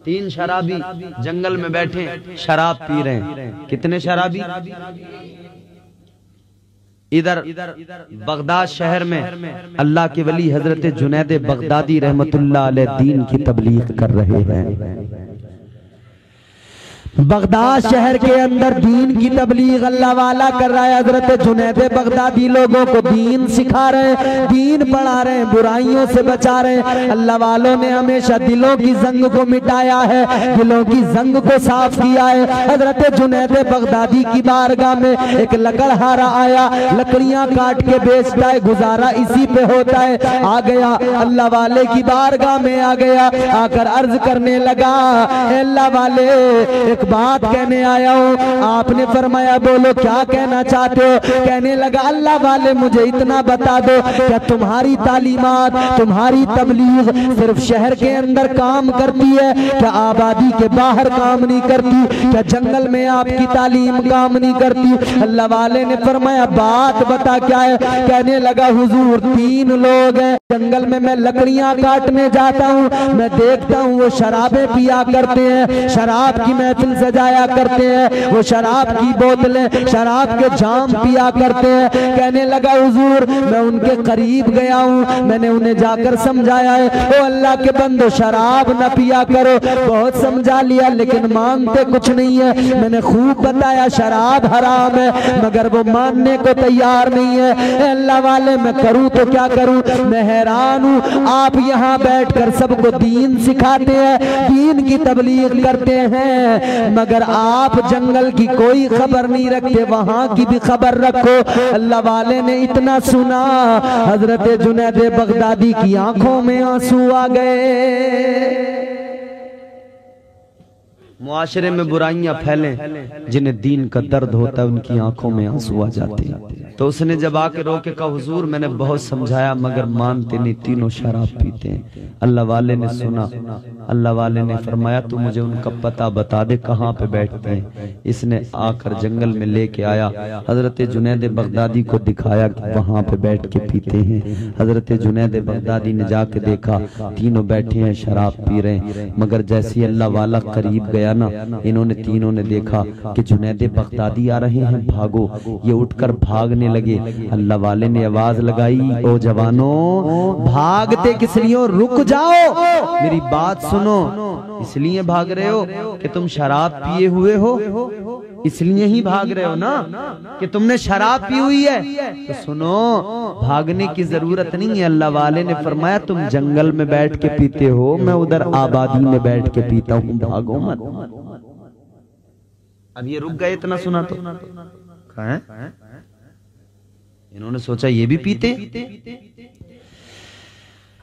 3 शराबी जंगल में बैठे शराब पी रहे हैं। कितने शराबी? इधर बगदाद शहर में अल्लाह के वली हजरत जुनैद बगदादी रहमतुल्लाह अलैह दीन की तबलीग कर रहे हैं। बगदाद शहर के अंदर दीन की तबलीग अल्लाह वाला कर रहा है। हजरत जुनैद बगदादी लोगों को दीन सिखा रहे हैं, दीन पढ़ा रहे हैं, बुराइयों से बचा रहे हैं। अल्लाह वालों ने हमेशा दिलों की जंग को मिटाया है, दिलों की जंग को साफ किया है। हजरत जुनैद बगदादी की बारगाह में एक लकड़हारा आया, लकड़ियां काट के बेचता है, गुजारा इसी पे होता है। आ गया अल्लाह वाले की बारगाह में, आ गया, आकर अर्ज करने लगा, अल्लाह वाले एक बात कहने आया हूँ। आपने फरमाया बोलो क्या कहना चाहते हो? कहने लगा अल्लाह वाले मुझे इतना बता दो, क्या तुम्हारी तालीमात, तुम्हारी तबलीग सिर्फ शहर के अंदर काम करती है? क्या आबादी के बाहर काम नहीं करती? क्या जंगल में आपकी तालीम काम नहीं करती? अल्लाह वाले ने फरमाया बात बता क्या है? कहने लगा हुजूर 3 लोग हैं, जंगल में मैं लकड़ियां काटने जाता हूँ, मैं देखता हूँ वो शराबें पिया करते हैं, शराब की महफिल सजाया करते हैं, वो शराब की बोतलें, शराब के जाम पिया करते हैं। कहने लगा हुजूर मैं उनके करीब गया हूँ, मैंने उन्हें जाकर समझाया है, ओ अल्लाह के बंदो शराब न पिया करो। बहुत समझा लिया लेकिन मानते कुछ नहीं है। मैंने खूब बताया शराब हराम है, मगर वो मानने को तैयार नहीं है। अल्लाह वाले मैं करूँ तो क्या करूँ? मैं हैरान हूँ, आप यहाँ बैठकर सबको दीन सिखाते हैं, दीन की तबलीग करते हैं, मगर आप जंगल की कोई खबर नहीं रखते, वहां की भी खबर रखो। अल्लाह वाले ने इतना सुना, हजरत जुनैद बगदादी की आंखों में आंसू आ गए। मुआशरे में बुराइयां फैलें, जिन्हें दीन का दर्द होता है उनकी आंखों में आंसू आ जाते हैं। तो उसने जब आके रोके कहा हुजूर मैंने बहुत समझाया मगर मानते नहीं, तीनों शराब पीते हैं। अल्लाह वाले ने सुना, अल्लाह वाले ने फरमाया तू मुझे उनका पता बता दे कहाँ पे बैठते हैं। इसने आकर जंगल में लेके आया, हजरत जुनैद बगदादी को दिखाया कि वहां पे बैठ के पीते हैं। हजरत जुनैद बगदादी ने जाके देखा तीनों बैठे हैं शराब पी रहे हैं, मगर जैसे अल्लाह वाला करीब गया ना, इन्होंने तीनों ने देखा कि जुनैद बगदादी आ रहे हैं, भागो। ये उठकर भागने लगे। अल्लाह वाले ने आवाज लगाई, ओ जवानों भागते किस लिए? रुक जाओ, मेरी बात सुनो। इसलिए भाग रहे हो कि तुम शराब पिए हुए हो? इसलिए ही भाग रहे हो ना कि तुमने शराब पी हुई है? तो सुनो, भागने की जरूरत नहीं है। अल्लाह वाले ने फरमाया तुम जंगल में बैठ के पीते हो, मैं उधर आबादी में बैठ के पीता हूँ, भागो मत। अब ये रुक गए, इतना सुना तो कहाँ? इन्होंने सोचा ये भी पीते।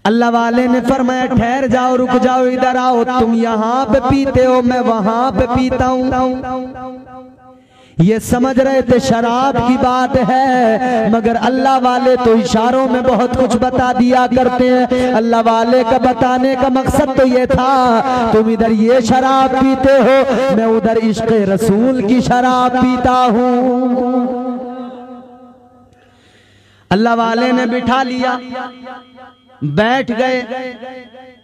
अल्लाह वाले ने फरमाया ठहर जाओ, रुक जाओ, इधर आओ, तुम यहाँ पे पीते हो, मैं वहां पे पीता हूँ। ये समझ रहे थे शराब की बात है, मगर अल्लाह वाले तो इशारों में बहुत कुछ बता दिया करते हैं। अल्लाह वाले का बताने का मकसद तो ये था तुम इधर ये शराब पीते हो, मैं उधर इश्क़ रसूल की शराब पीता हूँ। अल्लाह वाले ने बिठा लिया, बैठ गए,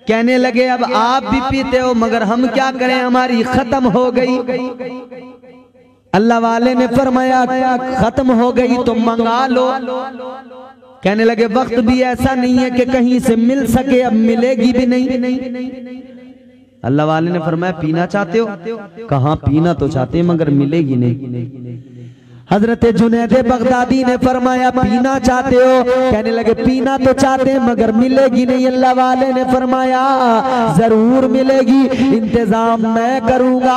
कहने लगे अब आप भी पीते हो मगर हम क्या करें, हमारी खत्म हो गई। अल्लाह वाले ने फरमाया खत्म हो गई तो मंगा लो। कहने लगे वक्त भी ऐसा नहीं है कि कहीं से मिल सके, अब मिलेगी भी नहीं। अल्लाह वाले ने फरमाया पीना चाहते हो? कहाँ पीना तो चाहते मगर मिलेगी नहीं। हजरत जुनैद बगदादी ने फरमाया पीना चाहते हो? कहने लगे पीना तो चाहते मगर मिलेगी नहीं। अल्लाह वाले ने फरमाया जरूर मिलेगी, इंतजाम मैं करूंगा,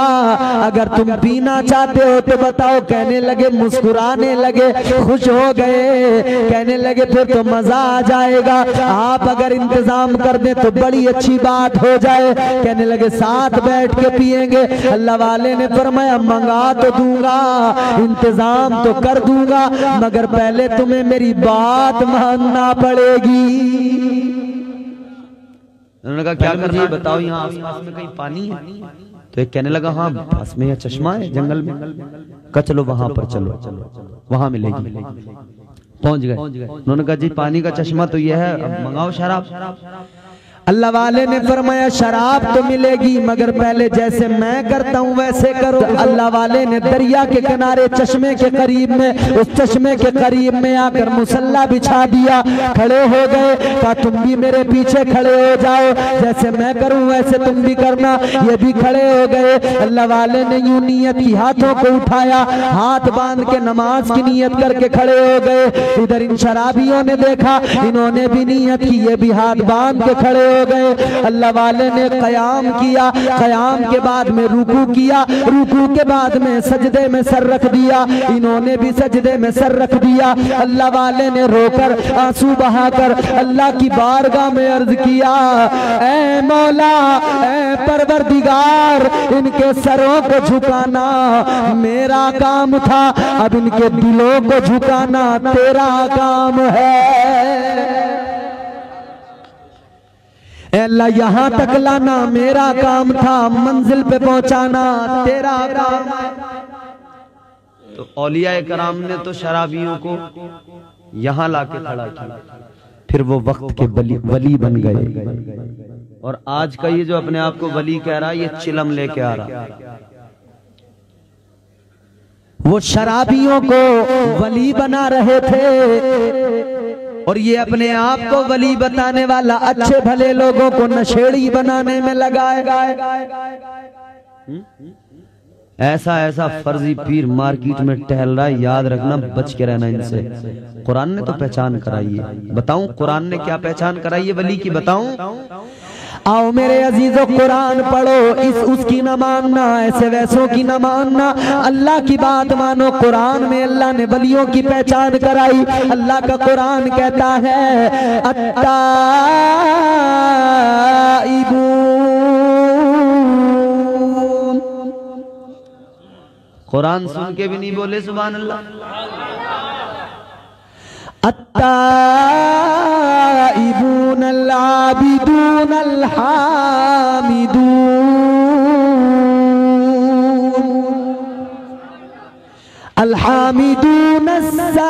अगर तुम पीना चाहते हो तो बताओ। कहने लगे, मुस्कुराने लगे, खुश हो गए, कहने लगे फिर तो मजा आ जाएगा, आप अगर इंतजाम कर दें तो बड़ी अच्छी बात हो जाए। कहने लगे साथ बैठ के पिएंगे। अल्लाह वाले ने फरमाया मंगा तो दूंगा, इंतजाम तो कर दूंगा, मगर पहले तुम्हें मेरी बात मानना पड़ेगी। उन्होंने कहा क्या करना है बताओ, यहाँ आसपास में कहीं पानी है? तो एक कहने लगा हाँ पास में चश्मा है जंगल में। कहा चलो वहां पर चलो, वहां मिलेगी। पहुंच गए। उन्होंने कहा जी पानी का चश्मा तो यह है, अब मंगाओ शराब। अल्लाह वाले ने फरमाया शराब तो मिलेगी मगर पहले जैसे मैं करता हूँ वैसे करो। अल्लाह वाले ने दरिया के किनारे चश्मे के करीब में, उस चश्मे के करीब में आकर मुसल्ला बिछा दिया, खड़े हो गए, कहा तुम भी मेरे पीछे खड़े हो जाओ, जैसे मैं करूं वैसे तुम भी करना। ये भी खड़े हो गए। अल्लाह वाले ने यूं नियत की, हाथों को उठाया, हाथ बांध के नमाज की नियत करके खड़े हो गए। इधर इन शराबियों ने देखा, इन्होंने भी नियत की, ये भी हाथ बांध के खड़े हो गए। अल्लाह वाले ने कयाम किया, कयाम के बाद में रुकू किया, रुकू के बाद में सजदे में सर रख दिया, इन्होंने भी सजदे में सर रख दिया। अल्लाह वाले ने रोकर आंसू बहाकर अल्लाह की बारगाह में अर्ज किया, ऐ मौला, ऐ परवरदिगार, इनके सरों को झुकाना मेरा काम था, अब इनके दिलों को झुकाना तेरा काम है। अल्लाह यहाँ तक लाना मेरा काम था, मंजिल पे पहुंचाना तेरा काम है। तो औलिया कराम ने तो शराबियों को यहाँ लाके खड़ा किया, फिर वो वक्त के वली बन गए। और आज का ये जो अपने आप को वली कह रहा है, ये चिलम लेके आ रहा। वो शराबियों को वली बना रहे थे और ये अपने आप को वली बताने वाला अच्छे भले लोगों को नशेड़ी बनाने में लगाएगा। ऐसा ऐसा फर्जी पीर मार्केट में टहल रहा है, याद रखना, बच के रहना इनसे। कुरान ने तो पहचान कराई है। बताऊं कुरान ने क्या पहचान कराई है वली की? बताऊं? आओ मेरे अजीजों, कुरान पढ़ो, इस उसकी न मानना, ऐसे वैसों की न मानना, अल्लाह की बात मानो। कुरान में अल्लाह ने वलियों की पहचान कराई। अल्लाह का कुरान कहता है कुरान सुन के भी नहीं बोले सुभान अल्लाह। अत्ताइबून अल-आबिदून अल-हामिदून अल-हामिदून अस्साइहून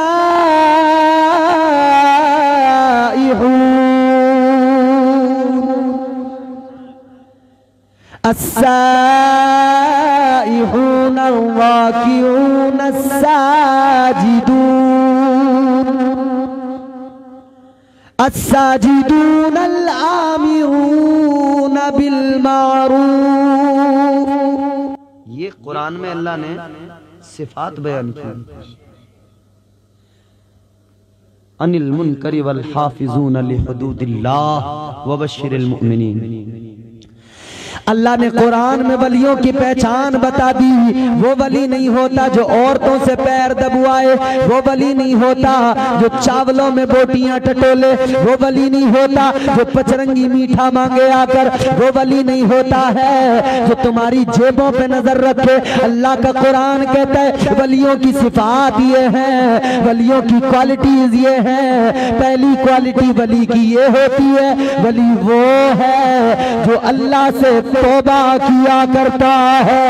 अस्साइहून अर्राकिऊन अस्साजिदून अस्साजिदून अल-आमिरून बिल मारूफ। ये कुरान में अल्लाह ने सिफात बयान की। अनिल मुनकरी वल हाफिजून लिहुदूदिल्लाह व बश्शिरिल मुमिनीन। अल्लाह ने कुरान में वलियों की पहचान बता दी। वो वली नहीं होता जो औरतों से पैर दबवाए, वो वली नहीं होता जो चावलों में बोटियां टटोले, वो वली नहीं होता जो पचरंगी मीठा मांगे आकर, वो वली नहीं होता है जो तुम्हारी जेबों पे नजर रखे। अल्लाह का कुरान कहता है वलियों की सिफात ये है, वलियों की क्वालिटीज ये है। पहली क्वालिटी वली की ये होती है, वली वो है जो अल्लाह से तौबा किया करता है।